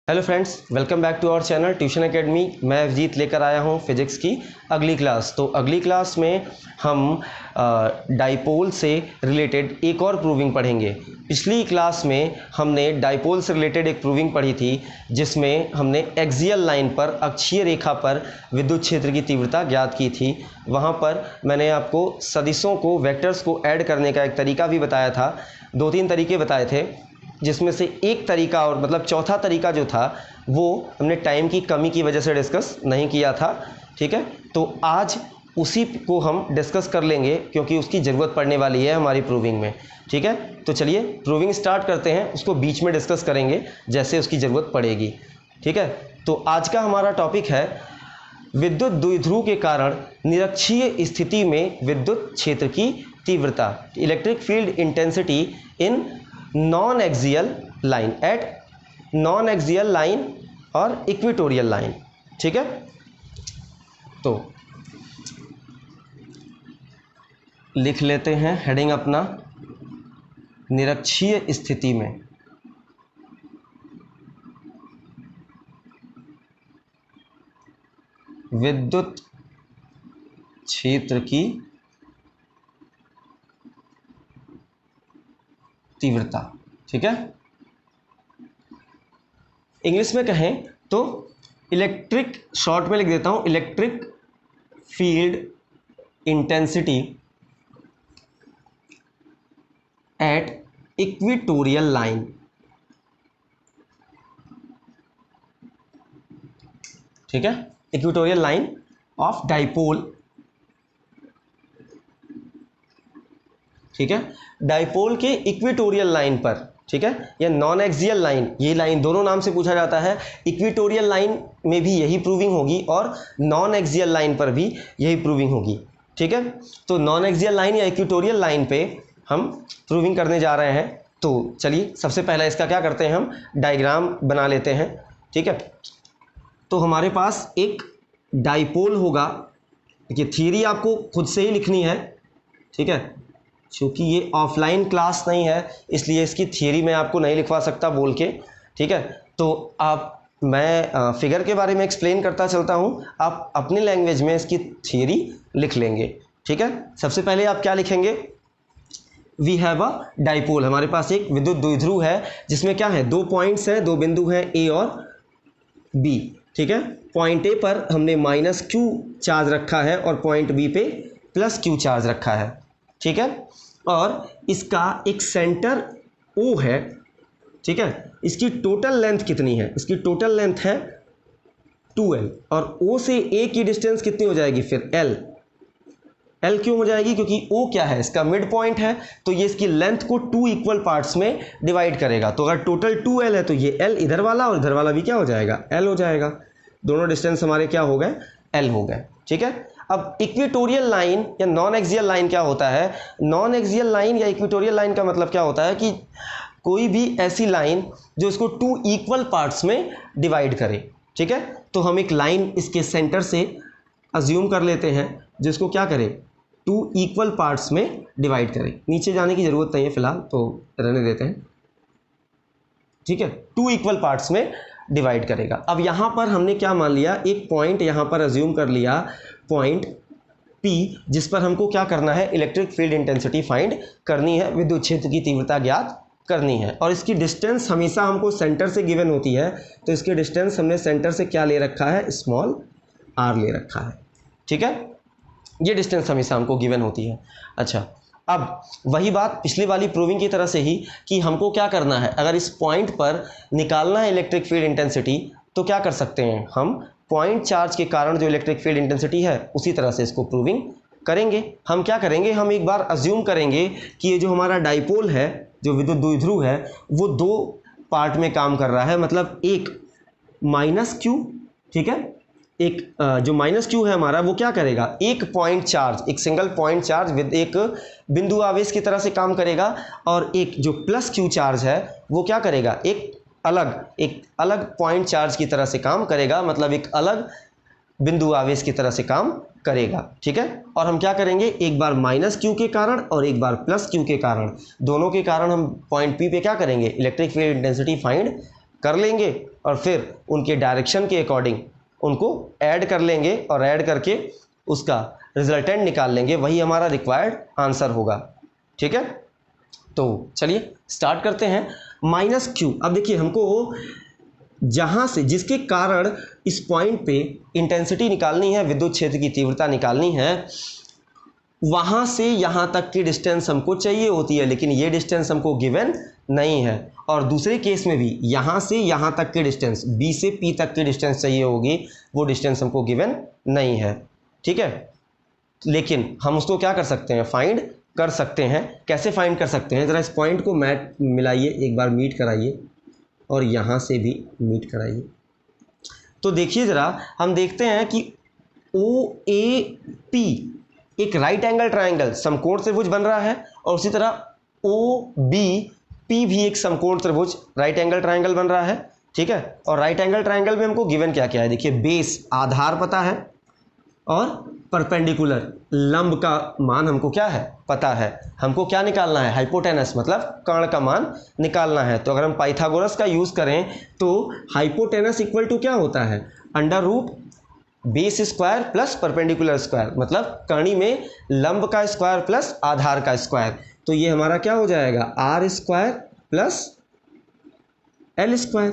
Hello friends, welcome back to our channel tuition academy. मैं अभिजीत लेकर आया हूं फिज़िक्स की अगली क्लास। तो अगली क्लास में हम डाइपोल से रिलेटेड एक और प्रूविंग पढ़ेंगे। पिछली क्लास में हमने डाइपोल से रिलेटेड एक प्रूविंग पढ़ी थी जिसमें हमने एक्सियल लाइन पर, अक्षीय रेखा पर विद्युत क्षेत्र की तीव्रता ज्ञात की थी। वहाँ पर मैंने आपको सदिशों को, वेक्टर्स को ऐड करने का एक तरीका भी बताया था। 2-3 तरीके बताए थे, जिसमें से एक तरीका और मतलब चौथा तरीका जो था वो हमने टाइम की कमी की वजह से डिस्कस नहीं किया था। ठीक है, तो आज उसी को हम डिस्कस कर लेंगे क्योंकि उसकी ज़रूरत पड़ने वाली है हमारी प्रूविंग में। ठीक है, तो चलिए प्रूविंग स्टार्ट करते हैं। उसको बीच में डिस्कस करेंगे जैसे उसकी ज़रूरत पड़ेगी। ठीक है, तो आज का हमारा टॉपिक है विद्युत द्विध्रुव के कारण निरक्षीय स्थिति में विद्युत क्षेत्र की तीव्रता, electric field intensity in non axial line, at non axial line और इक्वेटोरियल लाइन। ठीक है, तो लिख लेते हैं हेडिंग अपना, निरक्षीय स्थिति में विद्युत क्षेत्र की तीव्रता। ठीक है, इंग्लिश में कहें तो इलेक्ट्रिक, शॉर्ट में लिख देता हूं, electric field intensity at equatorial line. ठीक है, इक्वेटोरियल लाइन ऑफ डाइपोल। ठीक है, डाइपोल के इक्वेटोरियल लाइन पर, ठीक है, या नॉन एक्सियल लाइन, ये लाइन दोनों नाम से पूछा जाता है। इक्वेटोरियल लाइन में भी यही प्रूविंग होगी और नॉन एक्सियल लाइन पर भी यही प्रूविंग होगी। ठीक है, तो नॉन एक्सियल लाइन या इक्वेटोरियल लाइन पे हम प्रूविंग करने जा रहे हैं। तो चलिए सबसे पहले इसका क्या करते हैं, हम डायग्राम बना लेते हैं। ठीक है, तो हमारे पास एक डाइपोल होगा। देखिए थियरी आपको खुद से ही लिखनी है। ठीक है, क्योंकि ये ऑफलाइन क्लास नहीं है इसलिए इसकी थियरी मैं आपको नहीं लिखवा सकता बोल के। ठीक है, तो मैं फिगर के बारे में एक्सप्लेन करता चलता हूँ, आप अपनी लैंग्वेज में इसकी थियरी लिख लेंगे। ठीक है, सबसे पहले आप क्या लिखेंगे, वी हैव अ डाइपोल। हमारे पास एक विद्युत द्विध्रुव है जिसमें क्या है, दो पॉइंट्स हैं, दो बिंदु हैं ए और बी। ठीक है, पॉइंट ए पर हमने माइनस क्यू चार्ज रखा है और पॉइंट बी पे प्लस क्यू चार्ज रखा है। ठीक है, और इसका एक सेंटर O है। ठीक है, इसकी टोटल लेंथ कितनी है, इसकी टोटल लेंथ है 2L और O से A की डिस्टेंस कितनी हो जाएगी फिर L। L क्यों हो जाएगी, क्योंकि O क्या है, इसका मिड पॉइंट है, तो ये इसकी लेंथ को 2 इक्वल पार्ट्स में डिवाइड करेगा। तो अगर टोटल 2L है तो ये L इधर वाला और इधर वाला भी क्या हो जाएगा, L हो जाएगा। दोनों डिस्टेंस हमारे क्या हो गए, L हो गए। ठीक है, अब इक्वेटोरियल लाइन या नॉन एक्सियल लाइन क्या होता है, नॉन एक्सियल लाइन या इक्वेटोरियल लाइन का मतलब क्या होता है कि कोई भी ऐसी लाइन जो इसको 2 इक्वल पार्ट्स में डिवाइड करे। ठीक है, तो हम एक लाइन इसके सेंटर से अज्यूम कर लेते हैं जो इसको क्या करे, 2 इक्वल पार्ट्स में डिवाइड करे। नीचे जाने की ज़रूरत नहीं है फिलहाल, तो रहने देते हैं। ठीक है, 2 इक्वल पार्ट्स में डिवाइड करेगा। अब यहाँ पर हमने क्या मान लिया, एक पॉइंट यहाँ पर अज्यूम कर लिया, पॉइंट P, जिस पर हमको क्या करना है, इलेक्ट्रिक फील्ड इंटेंसिटी फाइंड करनी है, विद्युत क्षेत्र की तीव्रता ज्ञात करनी है। और इसकी डिस्टेंस हमेशा हमको सेंटर से गिवन होती है, तो इसकी डिस्टेंस हमने सेंटर से क्या ले रखा है, स्मॉल r ले रखा है। ठीक है, ये डिस्टेंस हमेशा हमको गिवन होती है। अच्छा, अब वही बात पिछली वाली प्रूविंग की तरह से ही कि हमको क्या करना है, अगर इस पॉइंट पर निकालना है इलेक्ट्रिक फील्ड इंटेंसिटी तो क्या कर सकते हैं, हम पॉइंट चार्ज के कारण जो इलेक्ट्रिक फील्ड इंटेंसिटी है उसी तरह से इसको प्रूविंग करेंगे। हम क्या करेंगे, हम एक बार अज्यूम करेंगे कि ये जो हमारा डाइपोल है, जो विद्युत द्विध्रुव है, वो 2 पार्ट में काम कर रहा है। मतलब एक माइनस क्यू, ठीक है, एक जो माइनस क्यू है हमारा वो क्या करेगा, एक पॉइंट चार्ज, एक सिंगल पॉइंट चार्ज विद एक बिंदु आवेश की तरह से काम करेगा, और एक जो प्लस क्यू चार्ज है वो क्या करेगा, एक अलग पॉइंट चार्ज की तरह से काम करेगा, मतलब एक अलग बिंदु आवेश की तरह से काम करेगा। ठीक है, और हम क्या करेंगे, एक बार माइनस क्यू के कारण और एक बार प्लस क्यू के कारण, दोनों के कारण हम पॉइंट पी पे क्या करेंगे, इलेक्ट्रिक फील्ड इंटेंसिटी फाइंड कर लेंगे और फिर उनके डायरेक्शन के अकॉर्डिंग उनको ऐड कर लेंगे और ऐड करके उसका रिजल्टेंट निकाल लेंगे, वही हमारा रिक्वायर्ड आंसर होगा। ठीक है, तो चलिए स्टार्ट करते हैं। माइनस क्यू, अब देखिए हमको जहाँ से जिसके कारण इस पॉइंट पे इंटेंसिटी निकालनी है, विद्युत क्षेत्र की तीव्रता निकालनी है, वहाँ से यहाँ तक की डिस्टेंस हमको चाहिए होती है, लेकिन ये डिस्टेंस हमको गिवन नहीं है। और दूसरे केस में भी यहाँ से यहाँ तक की डिस्टेंस, बी से पी तक की डिस्टेंस चाहिए होगी, वो डिस्टेंस हमको गिवन नहीं है। ठीक है, लेकिन हम उसको क्या कर सकते हैं, फाइंड कर सकते हैं। कैसे फाइंड कर सकते हैं, ज़रा इस पॉइंट को मैट मिलाइए, एक बार मीट कराइए और यहाँ से भी मीट कराइए। तो देखिए ज़रा, हम देखते हैं कि ओ ए पी एक राइट एंगल ट्रायंगल समकोण त्रिभुज बन रहा है, और उसी तरह ओ बी पी भी एक समकोण त्रिभुज राइट एंगल ट्रायंगल बन रहा है। ठीक है, और राइट एंगल ट्रायंगल में हमको गिवन क्या क्या है, देखिए बेस आधार पता है और परपेंडिकुलर लंब का मान हमको क्या है, पता है। हमको क्या निकालना है, हाइपोटेनस मतलब कर्ण का मान निकालना है। तो अगर हम पाइथागोरस का यूज़ करें तो हाइपोटेनस इक्वल टू क्या होता है, under root base square plus perpendicular square, मतलब कर्णी में लंब का स्क्वायर प्लस आधार का स्क्वायर। तो ये हमारा क्या हो जाएगा, R square plus L square.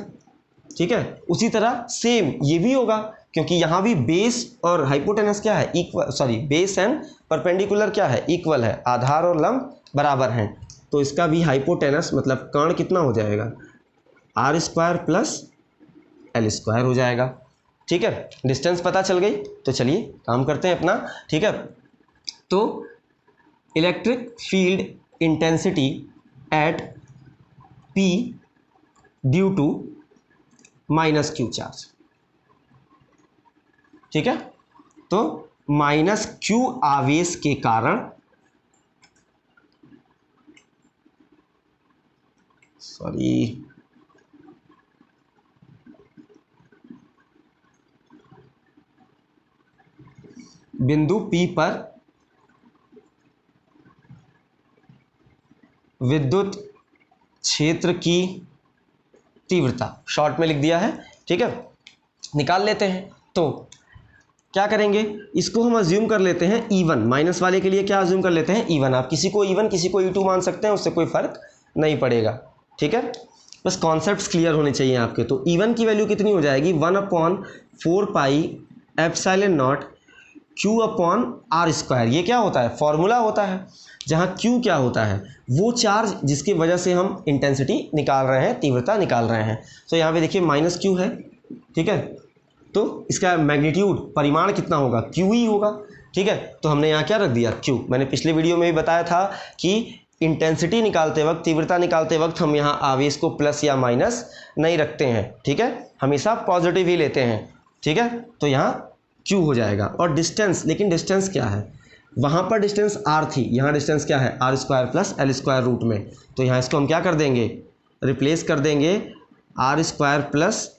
ठीक है, उसी तरह सेम ये भी होगा, क्योंकि यहाँ भी बेस और हाइपोटेनस क्या है, equal, sorry base and perpendicular क्या है, इक्वल है, आधार और लंब बराबर हैं। तो इसका भी हाइपोटेनस मतलब कर्ण कितना हो जाएगा, R square plus L square हो जाएगा। ठीक है, डिस्टेंस पता चल गई। तो चलिए काम करते हैं अपना। ठीक है, तो electric field intensity at P due to minus Q charge. ठीक है, तो माइनस क्यू आवेश के कारण, सॉरी बिंदु P पर विद्युत क्षेत्र की तीव्रता, शॉर्ट में लिख दिया है। ठीक है, निकाल लेते हैं। तो क्या करेंगे, इसको हम अज्यूम कर लेते हैं E1, माइनस वाले के लिए क्या अज्यूम कर लेते हैं, E1। आप किसी को E1 किसी को E2 मान सकते हैं, उससे कोई फर्क नहीं पड़ेगा। ठीक है, बस कॉन्सेप्ट्स क्लियर होने चाहिए आपके। तो E1 की वैल्यू कितनी हो जाएगी, 1/4 pi epsilon not Q upon R square. ये क्या होता है, फॉर्मूला होता है, जहाँ Q क्या होता है, वो चार्ज जिसकी वजह से हम इंटेंसिटी निकाल रहे हैं, तीव्रता निकाल रहे हैं। तो यहाँ पे देखिए माइनस Q है। ठीक है, तो इसका मैग्नीट्यूड परिमाण कितना होगा, क्यू ही होगा। ठीक है, तो हमने यहाँ क्या रख दिया, क्यू। मैंने पिछले वीडियो में भी बताया था कि इंटेंसिटी निकालते वक्त, तीव्रता निकालते वक्त हम यहाँ आवेश को प्लस या माइनस नहीं रखते हैं। ठीक है, हमेशा पॉजिटिव ही लेते हैं। ठीक है, तो यहाँ क्यू हो जाएगा। और डिस्टेंस, लेकिन डिस्टेंस क्या है, वहाँ पर डिस्टेंस आर थी, यहाँ डिस्टेंस क्या है, R square plus L square root में। तो यहाँ इसको हम क्या कर देंगे, रिप्लेस कर देंगे R square plus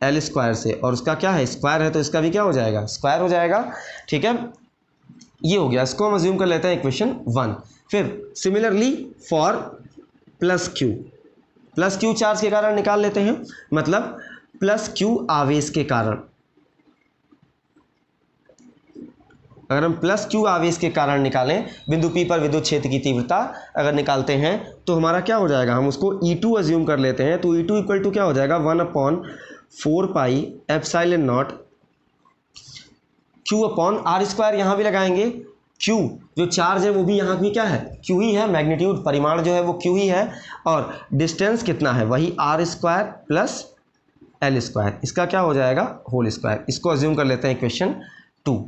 L square से, और उसका क्या है, स्क्वायर है, तो इसका भी क्या हो जाएगा, स्क्वायर हो जाएगा। ठीक है, ये हो गया। इसको हम अज्यूम कर लेते हैं इक्वेशन 1। फिर similarly for plus Q charge के कारण निकाल लेते हैं, मतलब प्लस क्यू आवेश के कारण। अगर हम प्लस क्यू आवेश के कारण निकालें, बिंदु P पर विद्युत क्षेत्र की तीव्रता अगर निकालते हैं, तो हमारा क्या हो जाएगा, हम उसको E2 अज्यूम कर लेते हैं। तो E2 इक्वल टू क्या हो जाएगा, 1/4 pi epsilon not Q upon R square. यहाँ भी लगाएंगे, Q जो चार्ज है वो भी यहाँ भी क्या है, Q ही है, मैग्नीट्यूड परिमाण जो है वो Q ही है, और डिस्टेंस कितना है, वही R square plus L square. इसका क्या हो जाएगा, होल स्क्वायर। इसको अज्यूम कर लेते हैं इक्वेशन 2।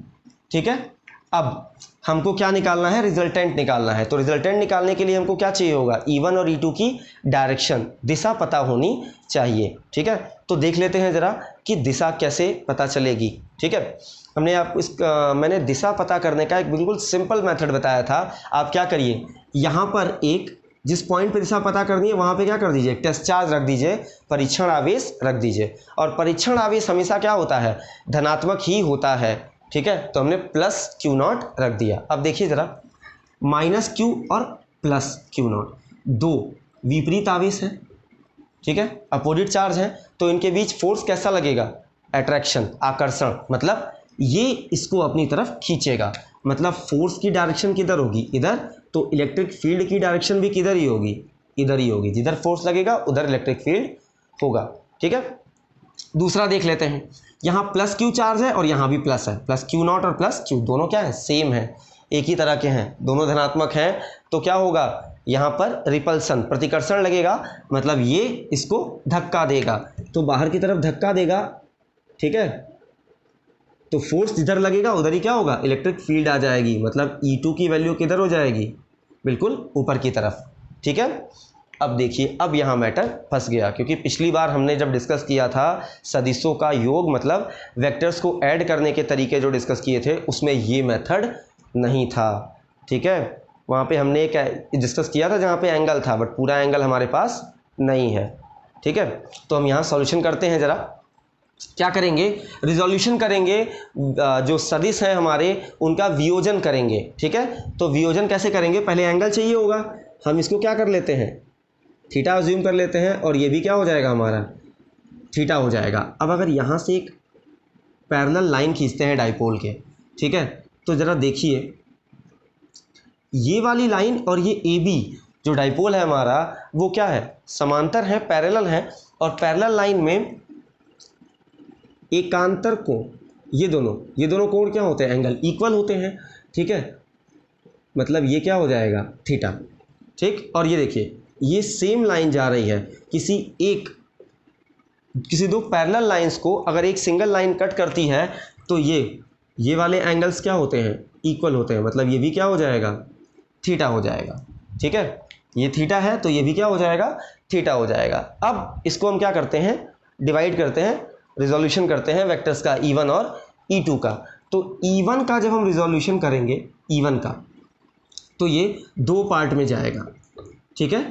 ठीक है, अब हमको क्या निकालना है, रिजल्टेंट निकालना है। तो रिजल्टेंट निकालने के लिए हमको क्या चाहिए होगा, E1 और E2 की डायरेक्शन, दिशा पता होनी चाहिए। ठीक है, तो देख लेते हैं ज़रा कि दिशा कैसे पता चलेगी। ठीक है, हमने मैंने दिशा पता करने का एक बिल्कुल सिंपल मेथड बताया था। आप क्या करिए, यहाँ पर एक जिस पॉइंट पे दिशा पता करनी है वहाँ पे क्या कर दीजिए, टेस्ट चार्ज रख दीजिए, परीक्षण आवेश रख दीजिए। और परीक्षण आवेश हमेशा क्या होता है, धनात्मक ही होता है। ठीक है, तो हमने प्लस क्यू नॉट रख दिया। अब देखिए ज़रा, माइनस क्यू और प्लस क्यू नॉट दो विपरीत आवेश है। ठीक है, अपोजिट चार्ज है, तो इनके बीच फोर्स कैसा लगेगा, अट्रैक्शन, आकर्षण, मतलब ये इसको अपनी तरफ खींचेगा, मतलब फोर्स की डायरेक्शन किधर होगी, इधर, तो इलेक्ट्रिक फील्ड की डायरेक्शन भी किधर ही होगी, इधर ही होगी, जिधर फोर्स लगेगा उधर इलेक्ट्रिक फील्ड होगा। ठीक है, दूसरा देख लेते हैं, यहाँ प्लस क्यू चार्ज है और यहाँ भी प्लस है, प्लस क्यू नॉट और प्लस क्यू दोनों क्या है, सेम है, एक ही तरह के हैं, दोनों धनात्मक हैं, तो क्या होगा, यहाँ पर रिपल्सन, प्रतिकर्षण लगेगा, मतलब ये इसको धक्का देगा, तो बाहर की तरफ धक्का देगा। ठीक है, तो फोर्स जिधर लगेगा उधर ही क्या होगा, इलेक्ट्रिक फील्ड आ जाएगी, मतलब E2 की वैल्यू किधर हो जाएगी, बिल्कुल ऊपर की तरफ। ठीक है, अब देखिए, अब यहाँ मैटर फंस गया, क्योंकि पिछली बार हमने जब डिस्कस किया था सदिशों का योग, मतलब वेक्टर्स को ऐड करने के तरीके जो डिस्कस किए थे, उसमें ये मेथड नहीं था। ठीक है, वहाँ पे हमने एक डिस्कस किया था जहाँ पे एंगल था, बट पूरा एंगल हमारे पास नहीं है। ठीक है, तो हम यहाँ सॉल्यूशन करते हैं, ज़रा क्या करेंगे, रिजोल्यूशन करेंगे, जो सदिश हैं हमारे उनका वियोजन करेंगे। ठीक है, तो वियोजन कैसे करेंगे, पहले एंगल चाहिए होगा, हम इसको क्या कर लेते हैं, थीटा अज्यूम कर लेते हैं, और ये भी क्या हो जाएगा हमारा, थीटा हो जाएगा। अब अगर यहाँ से एक पैरेलल लाइन खींचते हैं डाइपोल के, ठीक है, तो ज़रा देखिए, ये वाली लाइन और ये AB जो डाइपोल है हमारा, वो क्या है, समांतर है, पैरेलल है, और पैरेलल लाइन में एकांतर कोण, ये दोनों कोण क्या होते हैं, एंगल इक्वल होते हैं। ठीक है, मतलब ये क्या हो जाएगा, थीटा। ठीक, और ये देखिए, ये सेम लाइन जा रही है, किसी दो पैरेलल लाइंस को अगर एक सिंगल लाइन कट करती है, तो ये वाले एंगल्स क्या होते हैं, इक्वल होते हैं, मतलब ये भी क्या हो जाएगा, थीटा हो जाएगा। ठीक है, ये थीटा है तो ये भी क्या हो जाएगा, थीटा हो जाएगा। अब इसको हम क्या करते हैं, डिवाइड करते हैं, रिजोल्यूशन करते हैं वेक्टर्स का E1 और E2 का। तो E1 का जब हम रिजोल्यूशन करेंगे, E1 का, तो ये दो पार्ट में जाएगा। ठीक है,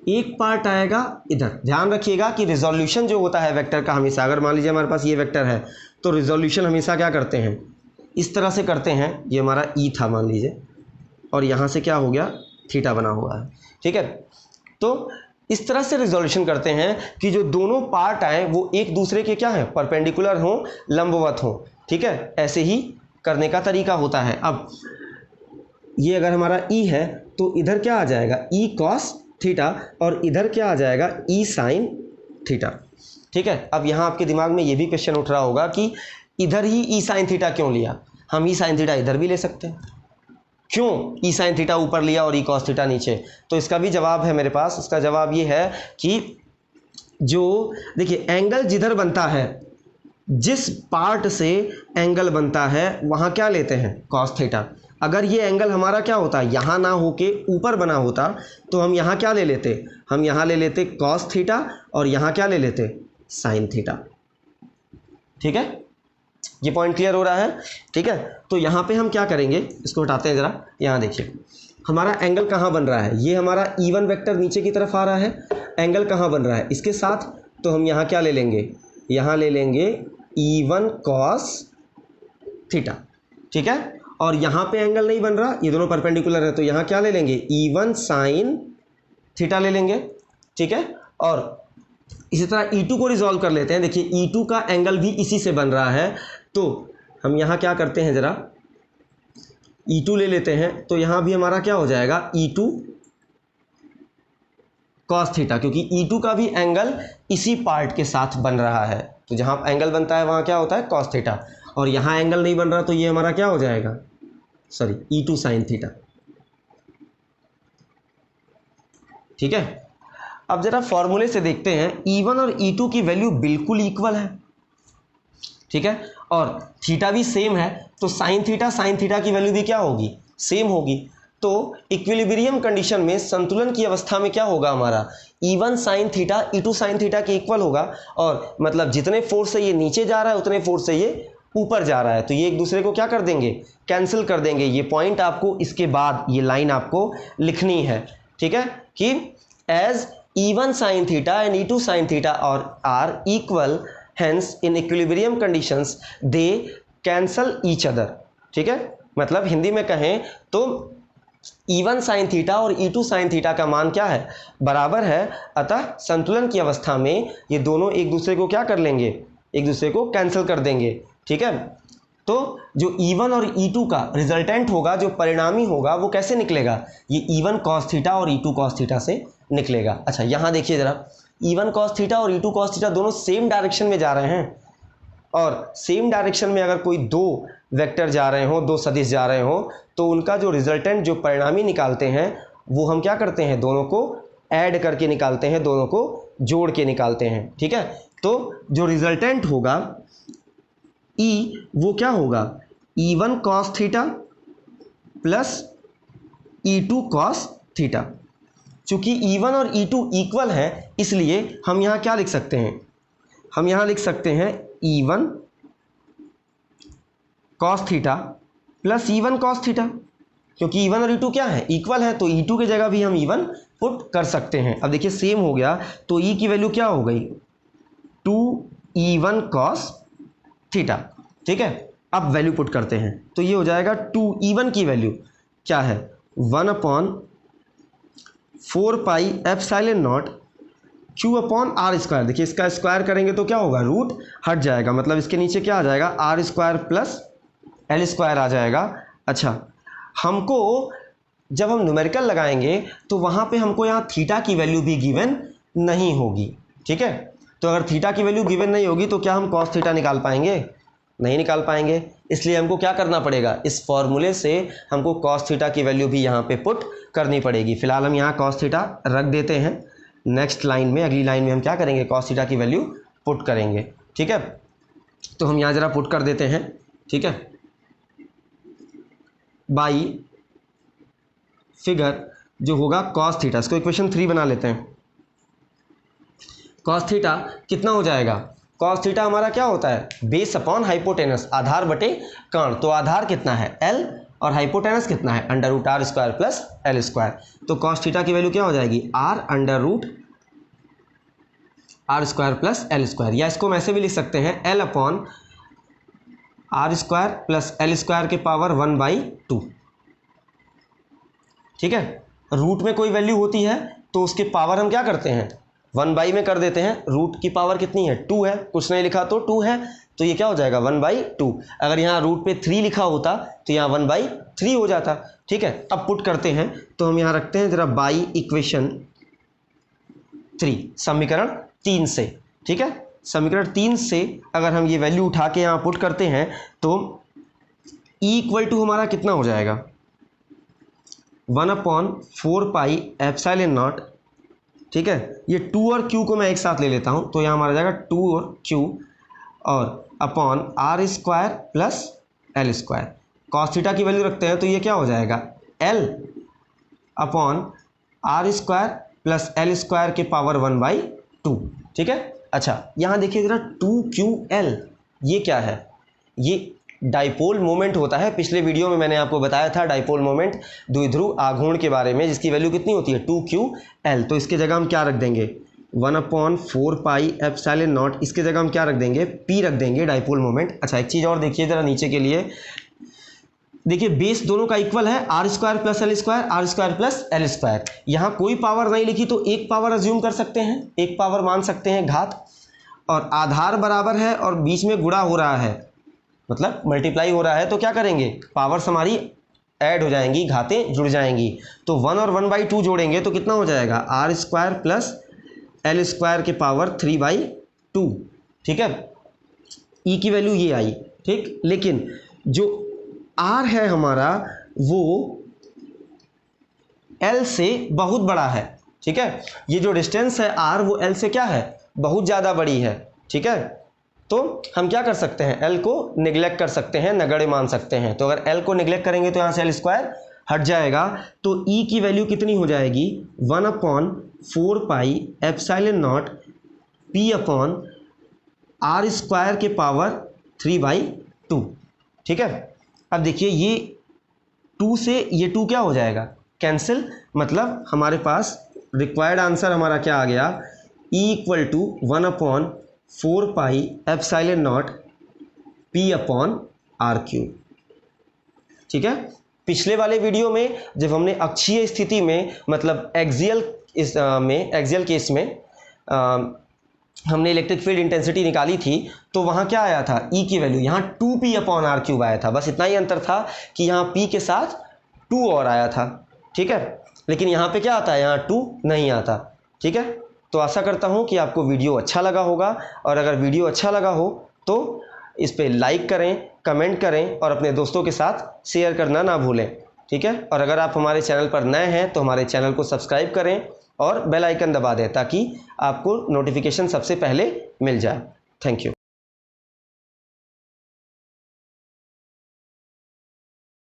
एक पार्ट आएगा इधर, ध्यान रखिएगा कि रिजोल्यूशन जो होता है वेक्टर का, हमेशा अगर मान लीजिए हमारे पास ये वेक्टर है, तो रिजोल्यूशन हमेशा क्या करते हैं, इस तरह से करते हैं, ये हमारा E था मान लीजिए, और यहाँ से क्या हो गया, थीटा बना हुआ है। ठीक है, तो इस तरह से रिजोल्यूशन करते हैं कि जो दोनों पार्ट आए वो एक दूसरे के क्या है, परपेंडिकुलर हों, लंबवत हों। ठीक है, ऐसे ही करने का तरीका होता है। अब ये अगर हमारा E है तो इधर क्या आ जाएगा, E cos थीटा, और इधर क्या आ जाएगा, E sin थीटा। ठीक है, अब यहाँ आपके दिमाग में ये भी क्वेश्चन उठ रहा होगा कि इधर ही E sin थीटा क्यों लिया, हम E sin थीटा इधर भी ले सकते हैं, क्यों E sin थीटा ऊपर लिया और E cos थीटा नीचे। तो इसका भी जवाब है मेरे पास, इसका जवाब ये है कि जो देखिए एंगल जिधर बनता है, जिस पार्ट से एंगल बनता है वहाँ क्या लेते हैं, cos थीटा। अगर ये एंगल हमारा क्या होता, यहाँ ना होके ऊपर बना होता, तो हम यहाँ क्या ले लेते, हम यहाँ ले लेते cos थीटा, और यहाँ क्या ले लेते, sin थीटा। ठीक है, ये पॉइंट क्लियर हो रहा है। ठीक है, तो यहाँ पे हम क्या करेंगे, इसको हटाते हैं ज़रा, यहाँ देखिए हमारा एंगल कहाँ बन रहा है, ये हमारा E1 वेक्टर नीचे की तरफ आ रहा है, एंगल कहाँ बन रहा है इसके साथ, तो हम यहाँ क्या ले लेंगे, यहाँ ले लेंगे E1 cos थीटा। ठीक है, और यहाँ पे एंगल नहीं बन रहा, ये दोनों परपेंडिकुलर है, तो यहाँ क्या ले लेंगे, E1 sin थीटा ले लेंगे। ठीक है, और इसी तरह E2 को रिजॉल्व कर लेते हैं। देखिए E2 का एंगल भी इसी से बन रहा है, तो हम यहाँ क्या करते हैं, ज़रा E2 ले लेते हैं, तो यहाँ भी हमारा क्या हो जाएगा, E2 cos थीटा, क्योंकि E2 का भी एंगल इसी पार्ट के साथ बन रहा है, तो जहाँ एंगल बनता है वहाँ क्या होता है, cos थीटा, और यहाँ एंगल नहीं बन रहा, तो ये हमारा क्या हो जाएगा, सॉरी E2 sin थीटा। ठीक है, अब जरा फॉर्मूले से देखते हैं, E1 और E2 की वैल्यू बिल्कुल इक्वल है। ठीक है, और थीटा भी सेम है, तो sin थीटा की वैल्यू भी क्या होगी, सेम होगी। तो इक्विलिब्रियम कंडीशन में, संतुलन की अवस्था में क्या होगा हमारा, E1 sin theta E2 sin theta के इक्वल होगा, और मतलब जितने फोर्स से ये नीचे जा रहा है उतने फोर्स से ये ऊपर जा रहा है, तो ये एक दूसरे को क्या कर देंगे, कैंसिल कर देंगे। ये पॉइंट आपको इसके बाद ये लाइन आपको लिखनी है। ठीक है, कि as E1 sin theta and E2 sin theta are equal, hence in equilibrium conditions they cancel each other. ठीक है, मतलब हिंदी में कहें तो E1 साइन थीटा और E2 साइन थीटा का मान क्या है, बराबर है। अतः संतुलन की अवस्था में ये दोनों एक दूसरे को क्या कर लेंगे, एक दूसरे को कैंसिल कर देंगे। ठीक है, तो जो E1 और E2 का रिजल्टेंट होगा, जो परिणामी होगा, वो कैसे निकलेगा, ये E1 cos थीटा और E2 cos थीटा से निकलेगा। अच्छा यहाँ देखिए ज़रा, E1 cos थीटा और E2 cos थीटा दोनों सेम डायरेक्शन में जा रहे हैं, और सेम डायरेक्शन में अगर कोई दो वेक्टर जा रहे हो, दो सदिश जा रहे हो, तो उनका जो रिजल्टेंट, जो परिणामी निकालते हैं, वो हम क्या करते हैं, दोनों को ऐड करके निकालते हैं, दोनों को जोड़ के निकालते हैं। ठीक है, तो जो रिजल्टेंट होगा E, वो क्या होगा, E1 cos theta plus E2 cos theta. चूंकि E1 और E2 इक्वल है, इसलिए हम यहाँ क्या लिख सकते हैं, हम यहाँ लिख सकते हैं E1 cos theta plus E1 cos theta, क्योंकि E1 और E2 क्या है, इक्वल है, तो E2 की जगह भी हम E1 पुट कर सकते हैं। अब देखिए सेम हो गया, तो E की वैल्यू क्या हो गई, 2E1 cos थीटा। ठीक है, अब वैल्यू पुट करते हैं, तो ये हो जाएगा 2E1 की वैल्यू क्या है, 1/4 pi epsilon not Q upon R square. देखिए इसका स्क्वायर करेंगे तो क्या होगा, रूट हट जाएगा, मतलब इसके नीचे क्या आ जाएगा, R square plus L square आ जाएगा। अच्छा, हमको जब हम न्यूमेरिकल लगाएंगे तो वहाँ पे हमको यहाँ थीटा की वैल्यू भी गिवन नहीं होगी। ठीक है, तो अगर थीटा की वैल्यू गिवन नहीं होगी तो क्या हम कॉस थीटा निकाल पाएंगे, नहीं निकाल पाएंगे। इसलिए हमको क्या करना पड़ेगा, इस फॉर्मूले से हमको कॉस थीटा की वैल्यू भी यहाँ पे पुट करनी पड़ेगी। फिलहाल हम यहाँ कॉस थीटा रख देते हैं, नेक्स्ट लाइन में, अगली लाइन में हम क्या करेंगे, कॉस थीटा की वैल्यू पुट करेंगे। ठीक है, तो हम यहाँ ज़रा पुट कर देते हैं। ठीक है, बाई फिगर जो होगा कॉस थीटा, इसको इक्वेशन 3 बना लेते हैं। कॉस थीटा कितना हो जाएगा, कॉस थीटा हमारा क्या होता है, बेस अपॉन हाइपोटेनस, आधार बटे कर्ण। तो आधार कितना है L और हाइपोटेनस कितना है under root R square plus L square. तो कॉस थीटा की वैल्यू क्या हो जाएगी, R under root R square plus L square, या इसको हम ऐसे भी लिख सकते हैं L upon R square plus L square के पावर 1/2। ठीक है, रूट में कोई वैल्यू होती है तो उसके पावर हम क्या करते हैं, 1/, में कर देते हैं। रूट की पावर कितनी है, 2 है, कुछ नहीं लिखा तो 2 है, तो ये क्या हो जाएगा 1/2। अगर यहाँ रूट पे 3 लिखा होता तो यहाँ 1/3 हो जाता। ठीक है, अब पुट करते हैं, तो हम यहाँ रखते हैं जरा बाई इक्वेशन 3, समीकरण 3 से। ठीक है, समीकरण 3 से अगर हम ये वैल्यू उठा के यहाँ पुट करते हैं तो E इक्वल टू हमारा कितना हो जाएगा, 1/4 पाई एप्सिलॉन नॉट। ठीक है, ये 2 और Q को मैं एक साथ ले लेता हूँ, तो यहाँ हमारा जाएगा 2 और Q और upon R square plus L square. Cos theta की वैल्यू रखते हैं तो ये क्या हो जाएगा, L upon R square plus L square के पावर 1/2। ठीक है, अच्छा यहाँ देखिए ज़रा 2QL, ये क्या है, ये डाइपोल मोमेंट होता है। पिछले वीडियो में मैंने आपको बताया था डाइपोल मोमेंट, द्विध्रुव आघूर्ण के बारे में, जिसकी वैल्यू कितनी होती है 2QL। तो इसके जगह हम क्या रख देंगे, 1/4 पाई एप्सिलॉन नॉट, इसके जगह हम क्या रख देंगे, P रख देंगे, डाइपोल मोमेंट। अच्छा एक चीज़ और देखिए ज़रा नीचे के लिए, देखिए बेस दोनों का इक्वल है, R square plus L square, R square plus L square. यहाँ कोई पावर नहीं लिखी तो एक पावर अज्यूम कर सकते हैं, एक पावर मान सकते हैं घात, और आधार बराबर है और बीच में गुणा हो रहा है, मतलब मल्टीप्लाई हो रहा है, तो क्या करेंगे, पावर्स हमारी ऐड हो जाएंगी, घातें जुड़ जाएंगी। तो 1 और 1/2 जोड़ेंगे तो कितना हो जाएगा, R square plus L square के पावर 3/2। ठीक है, ई की वैल्यू ये आई। ठीक, लेकिन जो आर है हमारा वो एल से बहुत बड़ा है। ठीक है, ये जो डिस्टेंस है आर वो एल से क्या है, बहुत ज़्यादा बड़ी है। ठीक है, तो हम क्या कर सकते हैं, एल को निगलेक्ट कर सकते हैं, नगण्य मान सकते हैं। तो अगर एल को निगलेक्ट करेंगे तो यहाँ से एल स्क्वायर हट जाएगा, तो ई की वैल्यू कितनी हो जाएगी, 1/4 pi epsilon naught P upon R square के पावर 3/2। ठीक है, अब देखिए ये 2 से ये 2 क्या हो जाएगा, कैंसिल, मतलब हमारे पास रिक्वायर्ड आंसर हमारा क्या आ गया, E equal to 1/4 pi epsilon naught P upon R cube. ठीक है, पिछले वाले वीडियो में जब हमने अक्षीय स्थिति में मतलब एक्सियल केस में हमने इलेक्ट्रिक फील्ड इंटेंसिटी निकाली थी, तो वहाँ क्या आया था, E की वैल्यू यहाँ 2p/r³ आया था। बस इतना ही अंतर था कि यहाँ p के साथ 2 और आया था, ठीक है। लेकिन यहाँ पे क्या आता है, यहाँ 2 नहीं आता, ठीक है। तो आशा करता हूँ कि आपको वीडियो अच्छा लगा होगा, और अगर वीडियो अच्छा लगा हो तो इस पर लाइक करें, कमेंट करें और अपने दोस्तों के साथ शेयर करना ना भूलें, ठीक है। और अगर आप हमारे चैनल पर नए हैं तो हमारे चैनल को सब्सक्राइब करें और बेल आइकन दबा दें ताकि आपको नोटिफिकेशन सबसे पहले मिल जाए। Thank you.